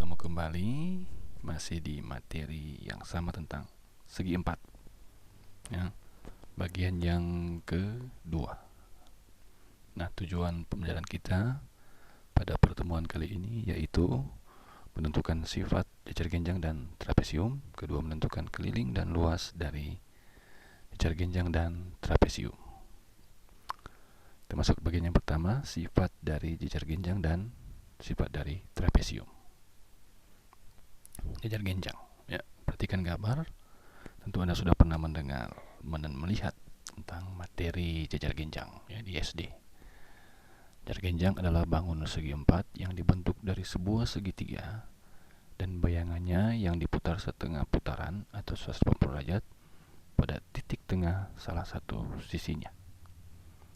Bertemu kembali masih di materi yang sama tentang segi empat, ya, bagian yang kedua. Nah, tujuan pembelajaran kita pada pertemuan kali ini yaitu menentukan sifat jejar genjang dan trapesium, kedua menentukan keliling dan luas dari jejar genjang dan trapesium. Termasuk bagian yang pertama, sifat dari jejar genjang dan sifat dari trapesium. Jejar genjang, ya, perhatikan gambar. Tentu Anda sudah pernah mendengar dan melihat tentang materi jejar genjang, ya, di SD. Jejar genjang adalah bangunan segi empat yang dibentuk dari sebuah segitiga dan bayangannya yang diputar setengah putaran atau 180 derajat pada titik tengah salah satu sisinya.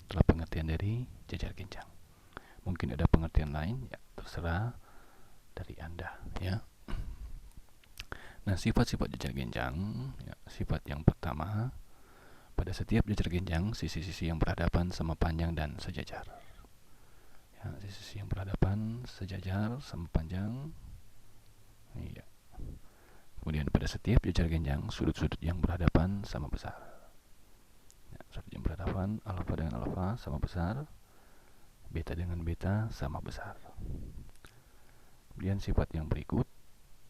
Itulah pengertian dari jejar genjang. Mungkin ada pengertian lain, ya, terserah dari Anda, ya. Nah, sifat-sifat jejar genjang, ya, sifat yang pertama, pada setiap jejar genjang, sisi-sisi yang berhadapan sama panjang dan sejajar. Ya, sisi-sisi yang berhadapan, sejajar, sama panjang. Iya. Kemudian pada setiap jejar genjang, sudut-sudut yang berhadapan sama besar. Ya, sudut yang berhadapan, alfa dengan alfa sama besar, beta dengan beta sama besar. Kemudian sifat yang berikut,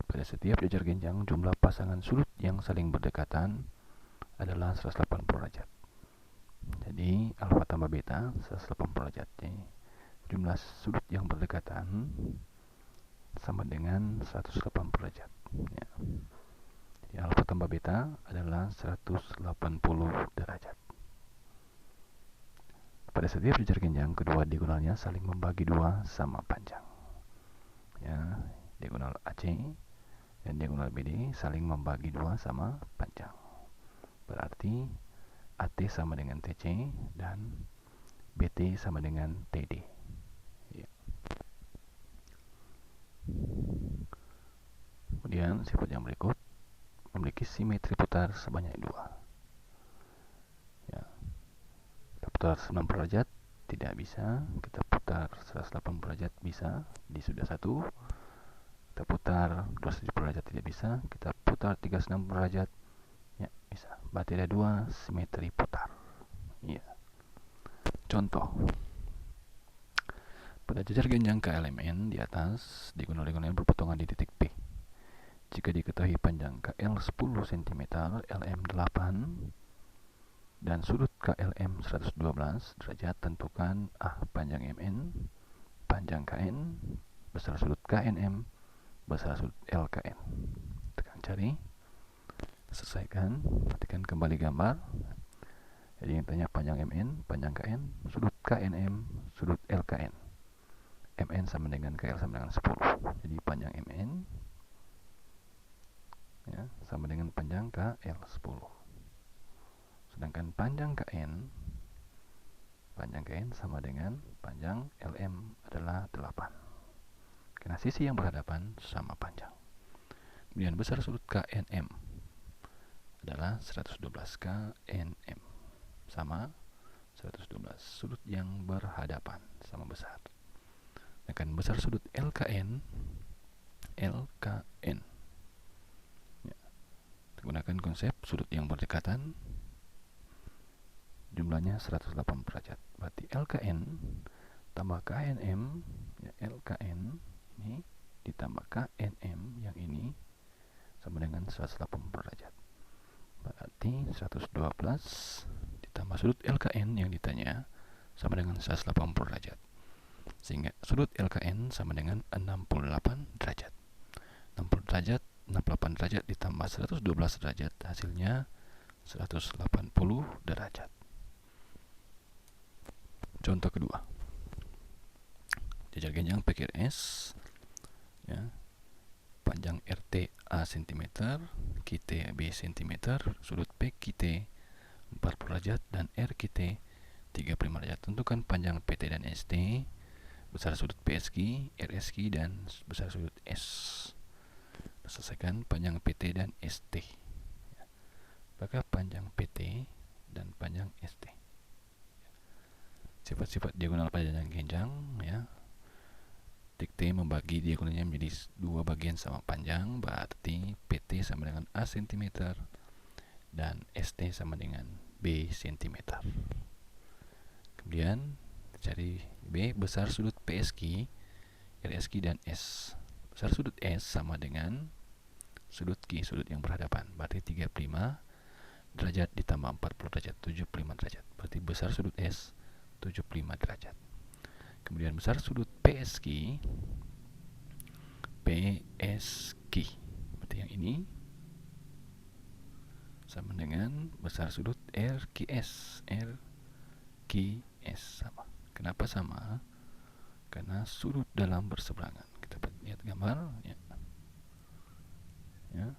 pada setiap jejar genjang, jumlah pasangan sudut yang saling berdekatan adalah 180 derajat. Jadi alfa tambah beta 180 derajat. Jadi, jumlah sudut yang berdekatan sama dengan 180 derajat. Ya. Jadi alfa tambah beta adalah 180 derajat. Pada setiap jejar genjang, kedua diagonalnya saling membagi dua sama panjang. Ya, diagonal AC dan diagonal BD saling membagi dua sama panjang. Berarti AT sama dengan TC dan BT sama dengan TD. Ya. Kemudian sifat yang berikut, memiliki simetri putar sebanyak 2. Ya. Kita putar 90 derajat tidak bisa, kita putar 180 derajat bisa, di sudah satu. Kita putar 270 derajat tidak bisa, kita putar 360 derajat, ya, bisa. Berarti ada 2 simetri putar. Ya. Contoh, pada jejar genjang KLMN di atas, diagonal-diagonal berpotongan di titik P. Jika diketahui panjang KL 10 cm, LM 8, dan sudut KLM 112 derajat, tentukan A panjang MN, panjang KN, besar sudut KNM, besar sudut LKN. Tekan cari, selesaikan, perhatikan kembali gambar. Jadi yang tanya panjang MN, panjang KN, sudut KNM, sudut LKN. MN sama dengan KL sama dengan 10. Jadi panjang MN, ya, sama dengan panjang KL 10. Sedangkan panjang KN sama dengan panjang LM adalah 8. Karena sisi yang berhadapan sama panjang. Kemudian besar sudut KNM adalah 112 KNM sama 112 sudut yang berhadapan sama besar. Sedangkan besar sudut LKN ya, gunakan konsep sudut yang berdekatan, jumlahnya 180 derajat. Berarti LKN tambah KNM, ya, LKN ini ditambah KNM yang ini sama dengan 180 derajat. Berarti 112 ditambah sudut LKN yang ditanya sama dengan 180 derajat. Sehingga sudut LKN sama dengan 68 derajat. 60 derajat, 68 derajat ditambah 112 derajat, hasilnya 180 derajat. Contoh kedua, jejar genjang PQRS, ya, panjang RT A cm, QT B cm, sudut P QT 40 derajat dan R QT 35 derajat. Tentukan panjang PT dan ST, besar sudut PSG, RSQ, dan besar sudut S. Selesaikan panjang PT dan ST. Maka panjang PT dan panjang ST. Sifat-sifat diagonal pada jejar genjang, ya. Titik T membagi diagonalnya menjadi dua bagian sama panjang, berarti PT sama dengan A cm dan ST sama dengan B cm. Kemudian cari B, besar sudut PSG, RSQ dan S. Besar sudut S sama dengan sudut Q, sudut yang berhadapan, berarti 35 derajat ditambah 40 derajat, 75 derajat. Berarti besar sudut S 75 derajat. Kemudian besar sudut PSG, berarti yang ini sama dengan besar sudut RQS, sama. Kenapa sama? Karena sudut dalam berseberangan. Kita lihat gambar ya.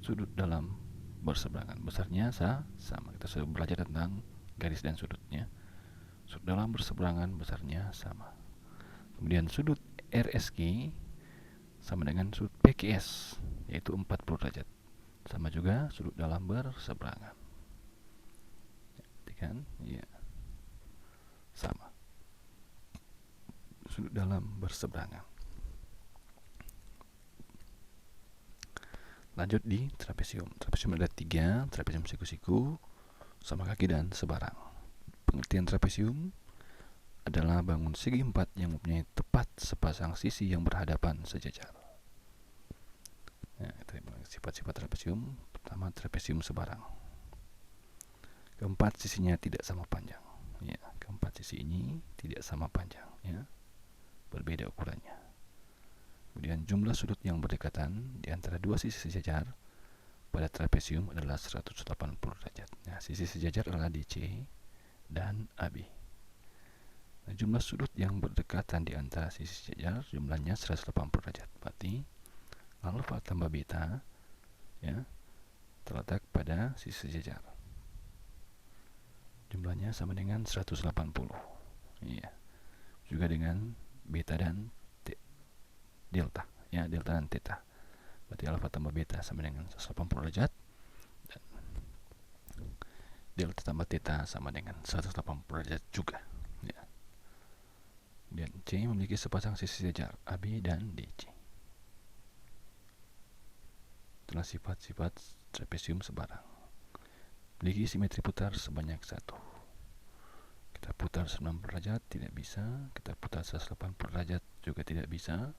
Sudut dalam berseberangan, besarnya sama. Kita sudah belajar tentang garis dan sudutnya. Sudut dalam berseberangan besarnya sama. Kemudian sudut RSQ sama dengan sudut PQS, yaitu 40 derajat. Sama juga sudut dalam berseberangan. Kan? Ya. Sama. Sudut dalam berseberangan. Lanjut di trapesium. Trapesium ada 3, trapesium siku-siku, sama kaki dan sebarang. Pengertian trapesium adalah bangun segi 4 yang mempunyai tepat sepasang sisi yang berhadapan sejajar. Sifat-sifat trapesium. Pertama, trapesium sebarang. Keempat sisinya tidak sama panjang. Ya, keempat sisi ini tidak sama panjang. Ya, berbeda ukurannya. Kemudian jumlah sudut yang berdekatan di antara dua sisi sejajar pada trapesium adalah 180 derajat. Nah, sisi sejajar adalah DC dan AB. Nah, jumlah sudut yang berdekatan di antara sisi sejajar jumlahnya 180 derajat. Berarti alfa tambah beta ya terletak pada sisi sejajar. Jumlahnya sama dengan 180. Iya. Juga dengan beta dan delta, ya, delta dan theta. Berarti alfa tambah beta sama dengan 180 derajat dan delta tambah theta sama dengan 180 derajat juga. Ya. Dan C memiliki sepasang sisi sejajar AB dan DC. Itulah sifat-sifat trapesium sebarang. Memiliki simetri putar sebanyak 1. Kita putar 90 derajat tidak bisa, kita putar 180 derajat juga tidak bisa,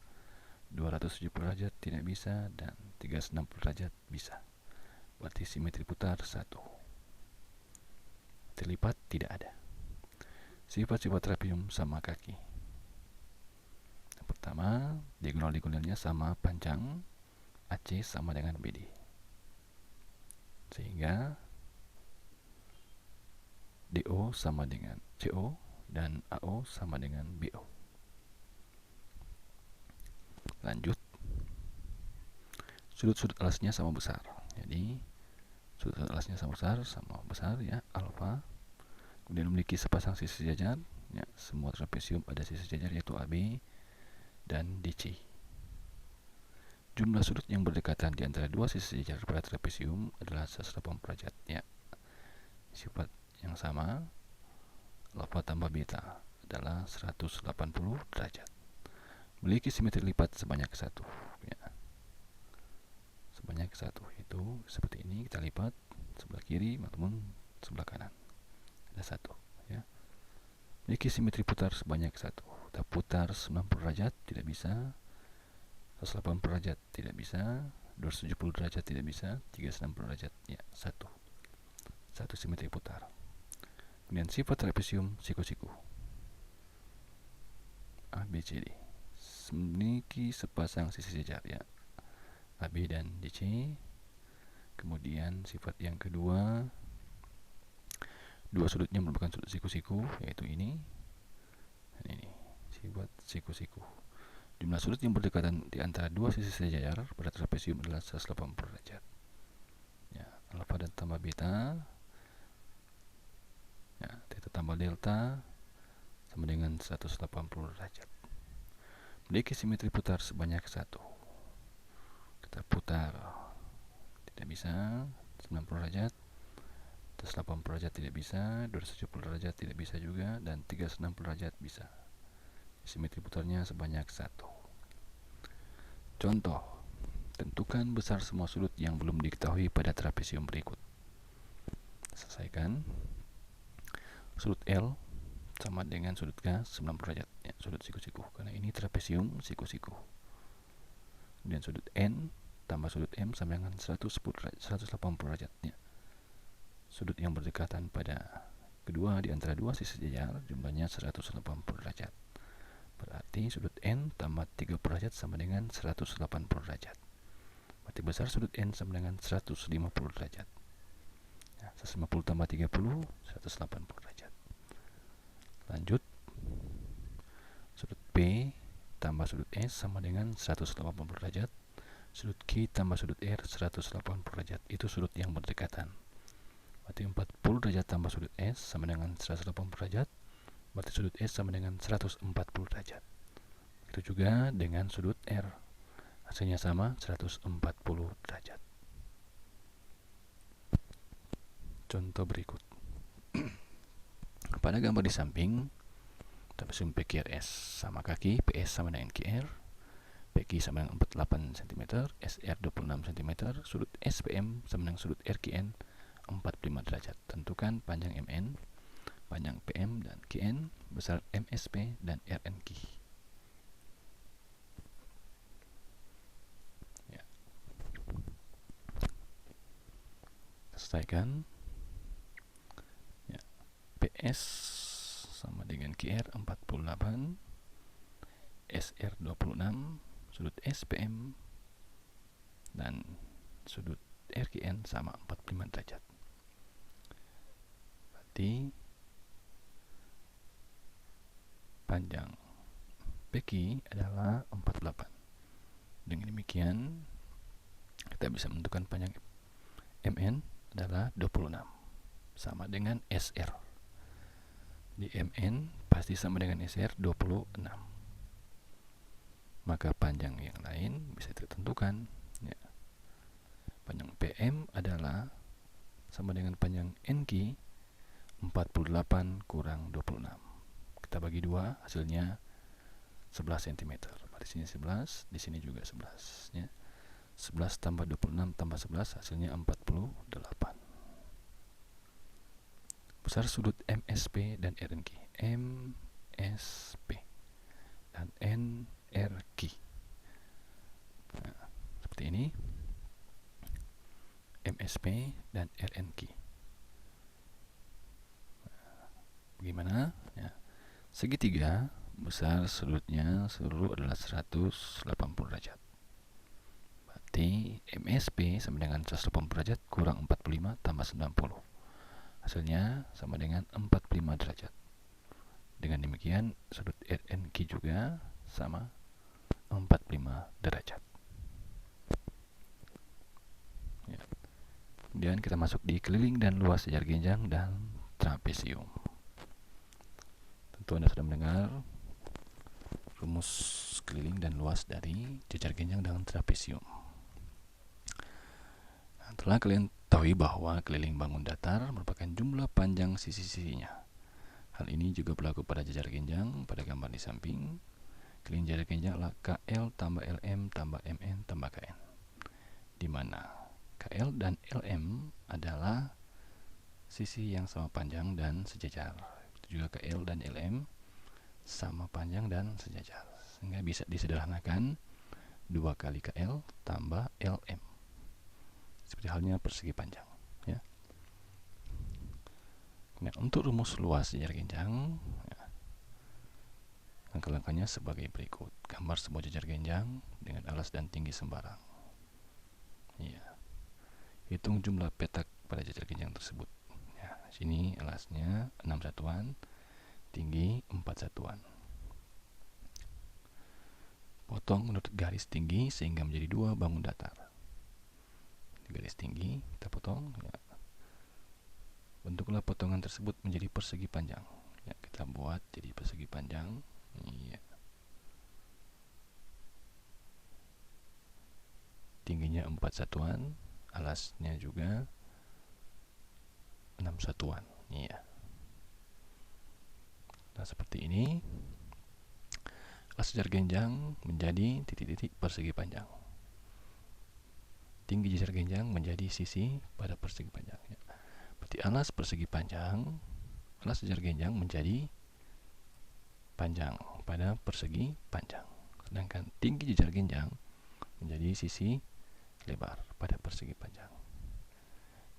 270 derajat tidak bisa, dan 360 derajat bisa. Berarti simetri putar 1. Terlipat tidak ada. Sifat-sifat trapesium sama kaki. Yang pertama, diagonal-diagonalnya sama panjang, AC sama dengan BD. Sehingga DO sama dengan CO dan AO sama dengan BO. Lanjut. Sudut-sudut alasnya sama besar. Jadi sudut alasnya sama besar ya, alfa. Kemudian memiliki sepasang sisi sejajar. Ya, semua trapesium ada sisi sejajar yaitu AB dan DC. Jumlah sudut yang berdekatan di antara dua sisi sejajar pada trapesium adalah 180 derajat. Ya. Sifat yang sama, alfa tambah beta adalah 180 derajat. Memiliki simetri lipat sebanyak 1. Ya. Sebanyak 1 itu seperti ini, kita lipat sebelah kiri maupun sebelah kanan. Ada 1 ya. Memiliki simetri putar sebanyak 1. Kita putar 90 derajat tidak bisa, 180 derajat tidak bisa, 270 derajat tidak bisa, 360 derajat ya, 1 simetri putar. Kemudian sifat trapesium siku-siku ABCD memiliki sepasang sisi sejajar ya, AB dan DC. Kemudian sifat yang kedua, dua sudutnya merupakan sudut siku-siku, yaitu ini dan ini. Sifat siku-siku. Jumlah sudut yang berdekatan di antara dua sisi sejajar pada trapesium adalah 180 derajat. Ya, alfa dan tambah beta. Ya, theta tambah delta sama dengan 180 derajat. Memiliki simetri putar sebanyak 1. Kita putar tidak bisa, 90 derajat, 180 derajat tidak bisa, 270 derajat tidak bisa juga, dan 360 derajat bisa. simetri putarnya sebanyak 1. Contoh, tentukan besar semua sudut yang belum diketahui pada trapesium berikut. Selesaikan. Sudut L sama dengan sudut K 90 derajat, ya, sudut siku-siku, karena ini trapesium siku-siku. Dan sudut N tambah sudut M sama dengan 180 derajat, ya. Sudut yang berdekatan pada kedua di antara dua sisi sejajar jumlahnya 180 derajat. Berarti sudut N tambah 30 derajat sama dengan 180 derajat. Berarti besar sudut N sama dengan 150 derajat. Ya, 150 tambah 30, 180 derajat. Lanjut, sudut P tambah sudut S sama dengan 180 derajat. Sudut Q tambah sudut R 180 derajat. Itu sudut yang berdekatan. Berarti 40 derajat tambah sudut S sama dengan 180 derajat. Berarti sudut S sama dengan 140 derajat. Itu juga dengan sudut R. Hasilnya sama, 140 derajat. Contoh berikut. Pada gambar di samping, trapesium PQRS sama kaki, PS sama dengan QR, PQ sama dengan 48 cm, SR 26 cm, sudut SPM sama dengan sudut RQN 45 derajat. Tentukan panjang MN, panjang PM dan QN, besar MSP dan RNQ. Ya. Selesaikan. Ya. PS sama dengan QR 48, SR 26, sudut SPM dan sudut RQN sama 45 derajat. Berarti panjang PQ adalah 48. Dengan demikian kita bisa menentukan panjang MN adalah 26 sama dengan SR. Di MN pasti sama dengan SR 26. Maka panjang yang lain bisa ditentukan, ya. Panjang PM adalah sama dengan panjang NQ 48 kurang 26. Kita bagi 2, hasilnya 11 cm. Di sini 11, di sini juga 11, ya. 11 tambah 26 tambah 11 hasilnya 48. Besar sudut MSP dan RNQ. MSP dan NRQ. Nah, seperti ini. MSP dan RNQ. Bagaimana? Ya. Segitiga besar sudutnya seluruh adalah 180 derajat. Berarti MSP sama dengan 180 derajat kurang 45 tambah 90. Hasilnya sama dengan 45 derajat. Dengan demikian sudut RNQ juga sama 45 derajat. Ya. Kemudian kita masuk di keliling dan luas sejajar genjang dan trapesium. Tentu Anda sudah mendengar rumus keliling dan luas dari jejar genjang dan trapesium. Nah, telah kalian tahu bahwa keliling bangun datar merupakan jumlah panjang sisi-sisinya. Hal ini juga berlaku pada jejar genjang pada gambar di samping. Keliling jejar genjang adalah KL tambah LM tambah MN tambah KN, di mana KL dan LM adalah sisi yang sama panjang dan sejajar. Itu juga KL dan LM sama panjang dan sejajar, sehingga bisa disederhanakan 2 kali KL tambah LM, seperti halnya persegi panjang, ya. Nah, untuk rumus luas jejar genjang, ya, langkah-langkahnya sebagai berikut. Gambar sebuah jejar genjang dengan alas dan tinggi sembarang. Ya. Hitung jumlah petak pada jejar genjang tersebut. Ya, sini alasnya 6 satuan, tinggi 4 satuan. Potong menurut garis tinggi sehingga menjadi 2 bangun datar. Garis tinggi kita potong, ya. Bentuklah potongan tersebut menjadi persegi panjang. Ya, kita buat jadi persegi panjang. Ya. Tingginya 4 satuan, alasnya juga 6 satuan. Ya. Nah, seperti ini. Alas jejar genjang menjadi titik-titik persegi panjang. Tinggi jejar genjang menjadi sisi pada persegi panjang. Berarti alas persegi panjang, alas jejar genjang menjadi panjang pada persegi panjang. Sedangkan tinggi jejar genjang menjadi sisi lebar pada persegi panjang.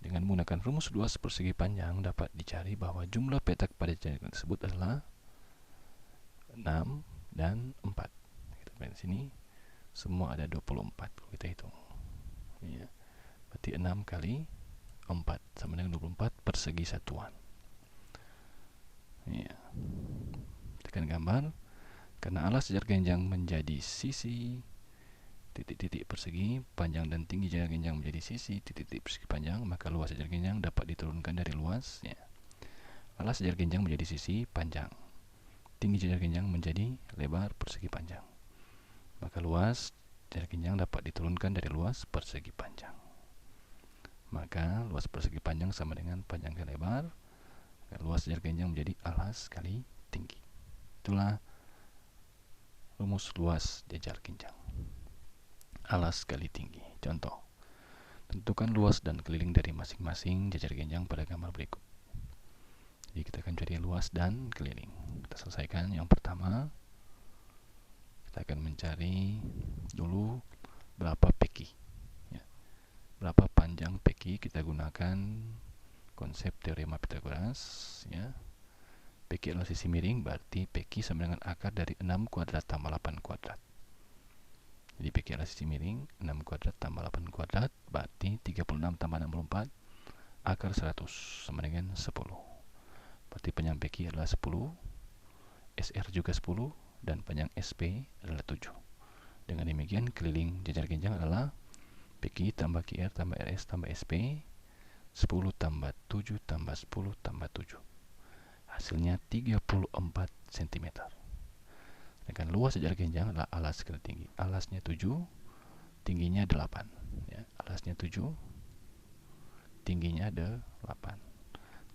Dengan menggunakan rumus luas persegi panjang dapat dicari bahwa jumlah petak pada jejar genjang tersebut adalah 6 dan 4. Kita lihat di sini semua ada 24 kalau kita hitung. Ya. Berarti 6 kali 4 sama dengan 24 persegi satuan. Ya. Tekan gambar. Karena alas jejar genjang menjadi sisi titik-titik persegi panjang dan tinggi jejar genjang menjadi sisi titik-titik persegi panjang, maka luas jejar genjang dapat diturunkan dari luas. Ya. Alas jejar genjang menjadi sisi panjang, tinggi jejar genjang menjadi lebar persegi panjang, maka luas jejar genjang dapat diturunkan dari luas persegi panjang. Maka luas persegi panjang sama dengan panjang kali lebar, maka luas jejar genjang menjadi alas kali tinggi. Itulah rumus luas jejar genjang. Alas kali tinggi. Contoh, tentukan luas dan keliling dari masing-masing jejar genjang pada gambar berikut. Jadi kita akan cari luas dan keliling. Kita selesaikan yang pertama. Kita akan mencari dulu berapa peki. Ya. Berapa panjang peki, kita gunakan konsep teorema Pythagoras. Ya. Peki adalah sisi miring, berarti peki sama dengan akar dari 6 kuadrat tambah 8 kuadrat. Jadi peki adalah sisi miring, 6 kuadrat tambah 8 kuadrat, berarti 36 tambah 64, akar 100 sama dengan 10. Berarti panjang peki adalah 10, SR juga 10, dan panjang SP adalah 7. Dengan demikian keliling jejar genjang adalah PQ tambah QR tambah RS tambah SP 10 tambah 7 tambah 10 tambah 7. Hasilnya 34 cm. Sedangkan luas jejar genjang adalah alas kali tinggi. Alasnya 7, tingginya 8. Ya, alasnya 7, tingginya ada 8.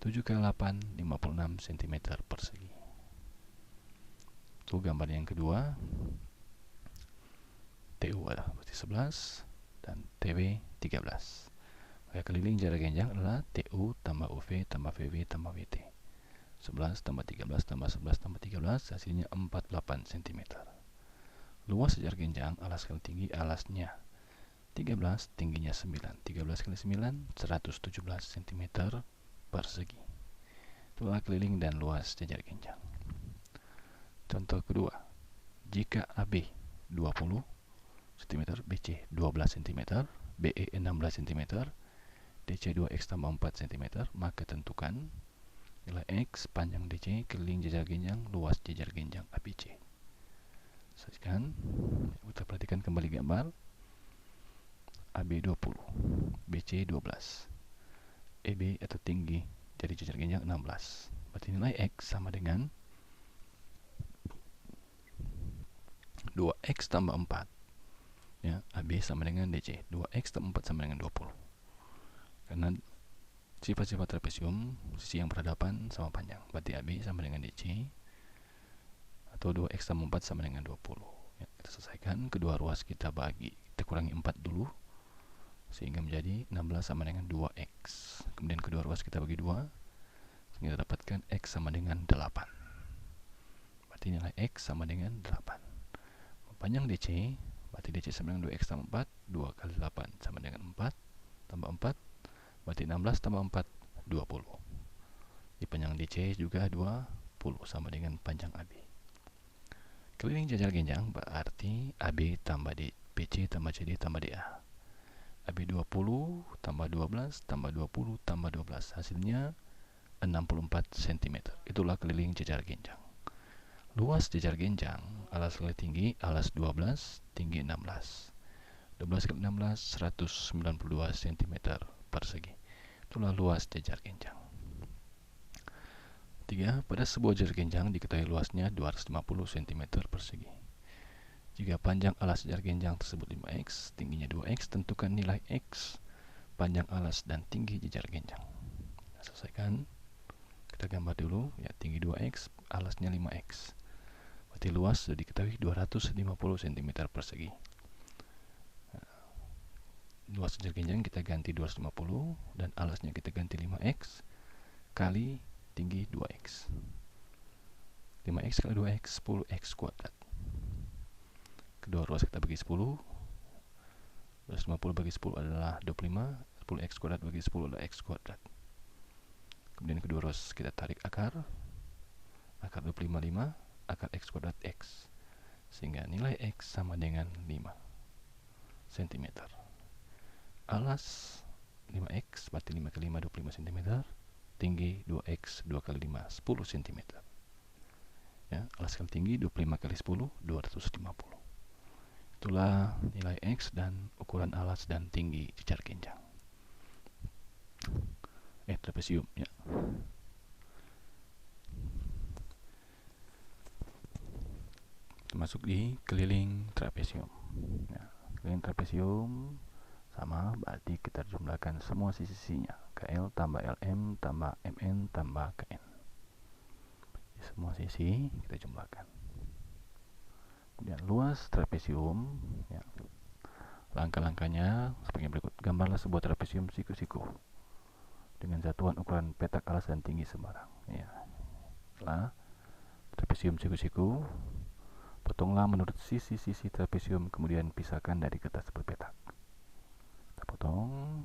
7 kali 8, 56 cm persegi. Itu gambar yang kedua. TU adalah berarti 11 dan TW 13. Maka keliling jarak genjang adalah TU tambah UV tambah VW tambah WT. 11 tambah 13 tambah 11 tambah 13 hasilnya 48 cm. Luas jarak genjang alas kali tinggi, alasnya 13, tingginya 9. 13 kali 9, 117 cm persegi. Itulah keliling dan luas jajar genjang. Contoh kedua, jika AB 20 cm, BC 12 cm, BE 16 cm, DC 2X tambah 4 cm, maka tentukan nilai X panjang DC keliling jajar genjang luas jajar genjang ABC. Selesaikan. Kita perhatikan kembali gambar. AB 20, BC 12, EB atau tinggi dari jajar genjang 16. Berarti nilai X sama dengan 2X tambah 4. Ya, AB sama dengan DC. 2X tambah 4 sama dengan 20. Karena sifat-sifat trapesium, sisi yang berhadapan sama panjang. Berarti AB sama dengan DC. Atau 2X tambah 4 sama dengan 20. Ya, kita selesaikan. Kedua ruas kita bagi. Kita kurangi 4 dulu. Sehingga menjadi 16 sama dengan 2X. Kemudian kedua ruas kita bagi 2. Sehingga kita dapatkan X sama dengan 8. Berarti nilai X sama dengan 8. Panjang DC, berarti DC sama dengan 2X tambah 4, 2 kali 8 sama dengan 4, tambah 4, berarti 16 tambah 4, 20. Di panjang DC juga 20 sama dengan panjang AB. Keliling jajar genjang berarti AB tambah BC tambah CD tambah DA. AB 20 tambah 12 tambah 20 tambah 12, hasilnya 64 cm. Itulah keliling jajar genjang. Luas jajar genjang, alas kali tinggi, alas 12, tinggi 16. 12 kali 16, 192 cm persegi. Itulah luas jajar genjang. 3. Pada sebuah jajar genjang diketahui luasnya 250 cm persegi. Jika panjang alas jajar genjang tersebut 5x, tingginya 2x, tentukan nilai x, panjang alas dan tinggi jajar genjang. Kita selesaikan. Kita gambar dulu, ya, tinggi 2x, alasnya 5x. Berarti luas sudah diketahui 250 cm persegi. Luas jajar genjang kita ganti 250 dan alasnya kita ganti 5x kali tinggi 2x. 5x kali 2x 10x kuadrat. Kedua ruas kita bagi 10. 250 bagi 10 adalah 25. 10x kuadrat bagi 10 adalah x kuadrat. Kemudian kedua ruas kita tarik akar 25 5, akar x kuadrat x. Sehingga nilai x sama dengan 5 cm. Alas 5x berarti 5 kali 5 25 cm. Tinggi 2x 2 kali 5 10 cm. Ya, alas kali tinggi 25 kali 10 250. Itulah nilai x dan ukuran alas dan tinggi jajar genjang. Trapesium ya. Masuk di keliling trapesium. Ya, keliling trapesium sama berarti kita jumlahkan semua sisi-sisinya. KL tambah LM tambah MN tambah KN. Semua sisi kita jumlahkan. Kemudian luas trapesium ya. Langkah-langkahnya sebagai berikut. Gambarlah sebuah trapesium siku-siku dengan satuan ukuran petak alas dan tinggi sembarang ya. Setelah trapesium siku-siku, potonglah menurut sisi-sisi trapesium, kemudian pisahkan dari kertas berpetak. Kita potong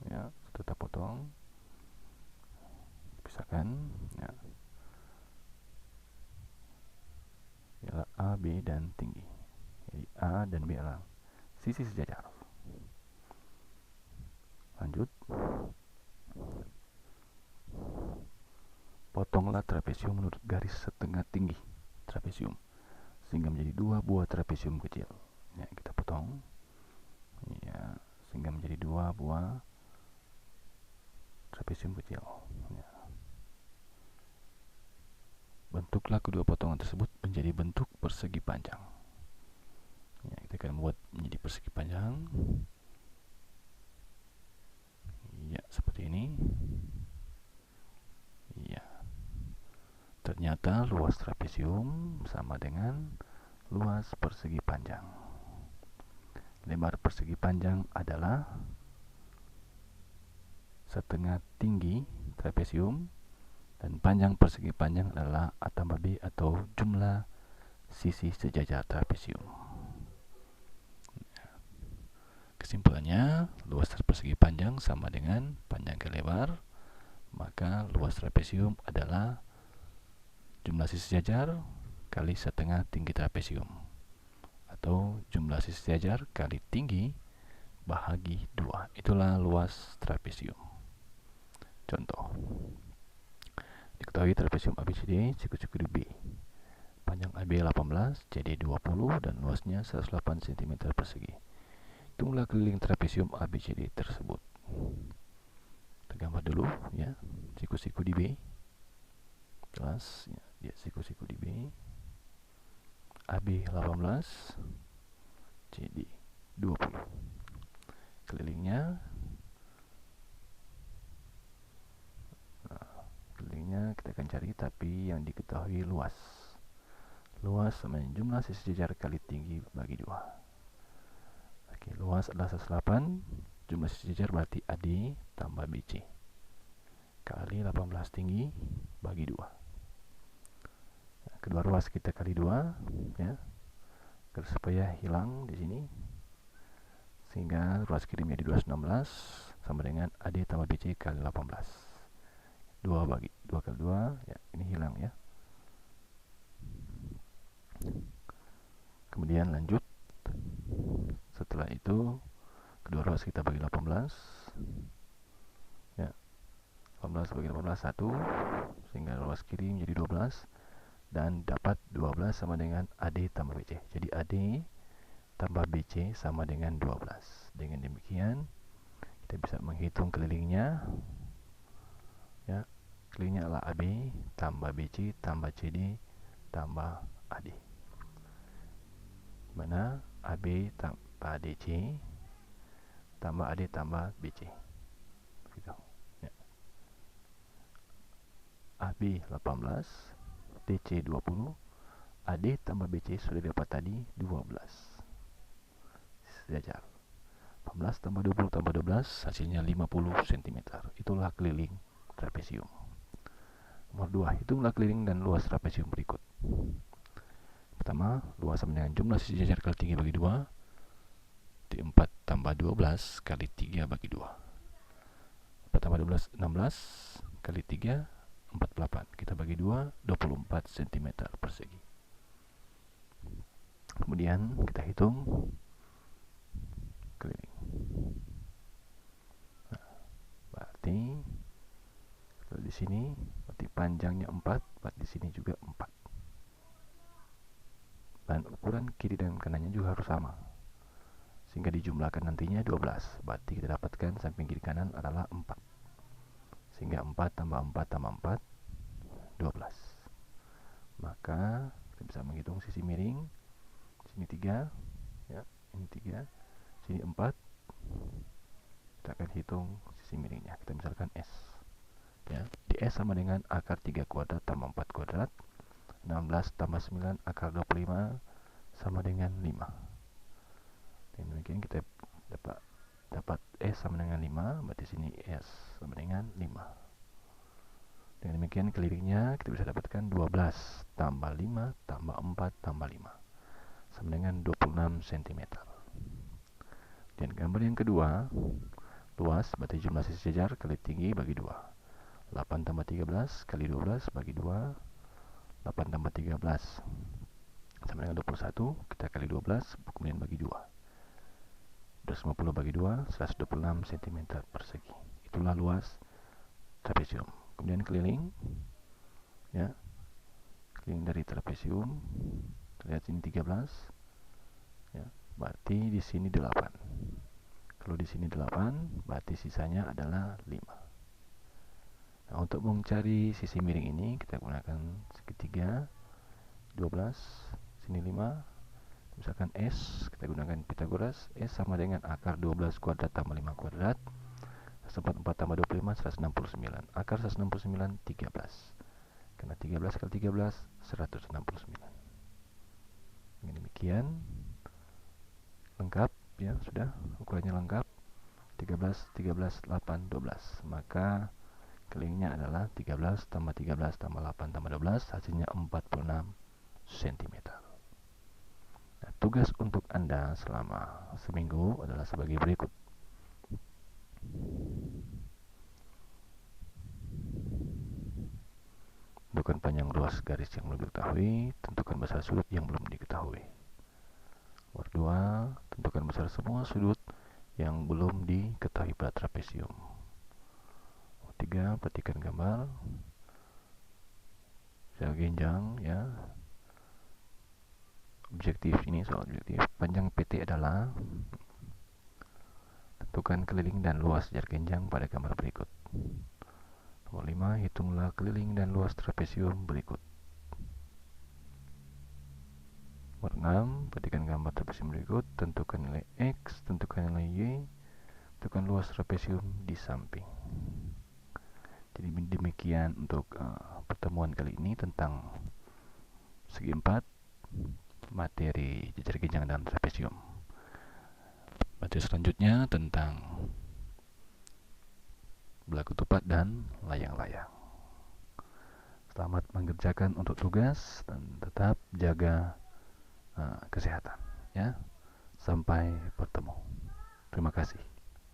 ya, kita potong, pisahkan ya. Ialah A, B dan tinggi. Jadi A dan B adalah sisi sejajar. Lanjut. Potonglah trapesium menurut garis setengah tinggi trapesium sehingga menjadi dua buah trapesium kecil. Ya, kita potong. Ya, sehingga menjadi dua buah trapesium kecil. Ya. Bentuklah kedua potongan tersebut menjadi bentuk persegi panjang. Ya, kita akan buat menjadi persegi panjang. Ya, seperti ini. Ya. Ternyata luas trapesium sama dengan luas persegi panjang. Lebar persegi panjang adalah setengah tinggi trapesium dan panjang persegi panjang adalah A tambah B atau jumlah sisi sejajar trapesium. Kesimpulannya, luas persegi panjang sama dengan panjang kali lebar, maka luas trapesium adalah jumlah sisi sejajar kali setengah tinggi trapesium atau jumlah sisi sejajar kali tinggi bahagi 2. Itulah luas trapesium. Contoh, diketahui trapesium ABCD siku-siku di B. Panjang AB 18, CD 20 dan luasnya 108 cm persegi. Hitunglah keliling trapesium ABCD tersebut. Kita gambar dulu ya, siku-siku di B. Jelas ya, dia siku-siku di B. AB 18, CD 20. Kelilingnya kita akan cari, tapi yang diketahui luas sama jumlah sisi sejajar kali tinggi bagi 2. Oke, luas adalah 108, jumlah sisi sejajar berarti AD tambah BC kali 18 tinggi bagi 2. Nah, kedua ruas kita kali 2 ya, supaya hilang di sini, sehingga ruas kiri menjadi 216 sama dengan AD tambah BC kali 18. 2 bagi 2 kali 2 ya, ini hilang ya. Kemudian lanjut, setelah itu kedua ruas kita bagi 18 ya, 18 bagi 18 1, sehingga ruas kiri menjadi 12 dan dapat 12 sama dengan AD tambah BC. Jadi AD tambah BC sama dengan 12. Dengan demikian kita bisa menghitung kelilingnya ya. Kelilingnya adalah AB tambah BC tambah CD tambah AD, mana AB tambah DC tambah AD tambah BC gitu ya. AB 18, DC 20, AD tambah BC sudah dapat tadi 12 sejajar. 14 tambah 20 tambah 12 hasilnya 50 cm. Itulah keliling trapesium. Nomor 2, hitunglah keliling dan luas trapesium berikut. Pertama, luas sama dengan jumlah sisi jajar kali 3 bagi 2 D4 tambah 12 kali 3 bagi 2. 4 tambah 12 16 kali 3 48. Kita bagi 2 24 cm persegi. Kemudian kita hitung keliling. Nah, berarti kalau di sini berarti panjangnya 4, berarti di sini juga 4. Dan ukuran kiri dan kanannya juga harus sama. Sehingga dijumlahkan nantinya 12. Berarti kita dapatkan samping kiri kanan adalah 4. Sehingga 4 tambah 4 tambah 4 12. Maka kita bisa menghitung sisi miring. Sini 3, ya, ini 3, sini 4. Kita akan hitung sisi miringnya. Kita misalkan S. Ya, di S sama dengan akar 3 kuadrat tambah 4 kuadrat. 16 tambah 9 akar 25 sama dengan 5. Dan demikian kita dapat S sama dengan 5, berarti sini S sama dengan 5. Dengan demikian kelilingnya kita bisa dapatkan 12 tambah 5 tambah 4 tambah 5 sama dengan 26 cm. Dan gambar yang kedua, luas berarti jumlah sisi jajar kali tinggi bagi 2. 8 tambah 13 kali 12 bagi 2. 8 tambah 13 sama dengan 21. Kita kali 12 kemudian bagi 2. 250 bagi 2 126 cm persegi. Itulah luas trapesium. Kemudian keliling, ya, keliling dari trapesium. Lihat sini 13, ya, berarti di sini 8. Kalau di sini 8, berarti sisanya adalah 5. Nah, untuk mencari sisi miring ini kita gunakan segitiga 12, sini 5. Misalkan S, kita gunakan Pythagoras. S sama dengan akar 12 kuadrat tambah 5 kuadrat. 4 tambah 25 169. Akar 169 13. Karena 13 kali 13 169. Dengan demikian lengkap, ya, sudah ukurannya lengkap. 13 13 8 12. Maka kelilingnya adalah 13 tambah 13 tambah 8 tambah 12 hasilnya 46 cm. Nah, tugas untuk Anda selama seminggu adalah sebagai berikut. Tentukan panjang luas garis yang belum diketahui, tentukan besar sudut yang belum diketahui. Nomor 2, tentukan besar semua sudut yang belum diketahui pada trapesium. Nomor 3, perhatikan gambar jajar genjang, ya. Objektif ini soal objektif. Panjang PT adalah, tentukan keliling dan luas jajar genjang pada gambar berikut. Nomor 5, hitunglah keliling dan luas trapesium berikut. Nomor 6, perhatikan gambar trapesium berikut, tentukan nilai X, tentukan nilai Y, tentukan luas trapesium di samping. Jadi demikian untuk pertemuan kali ini tentang segi 4 materi jajar genjang dan trapesium. Materi selanjutnya tentang belah ketupat dan layang-layang. Selamat mengerjakan untuk tugas dan tetap jaga kesehatan, ya. Sampai bertemu. Terima kasih.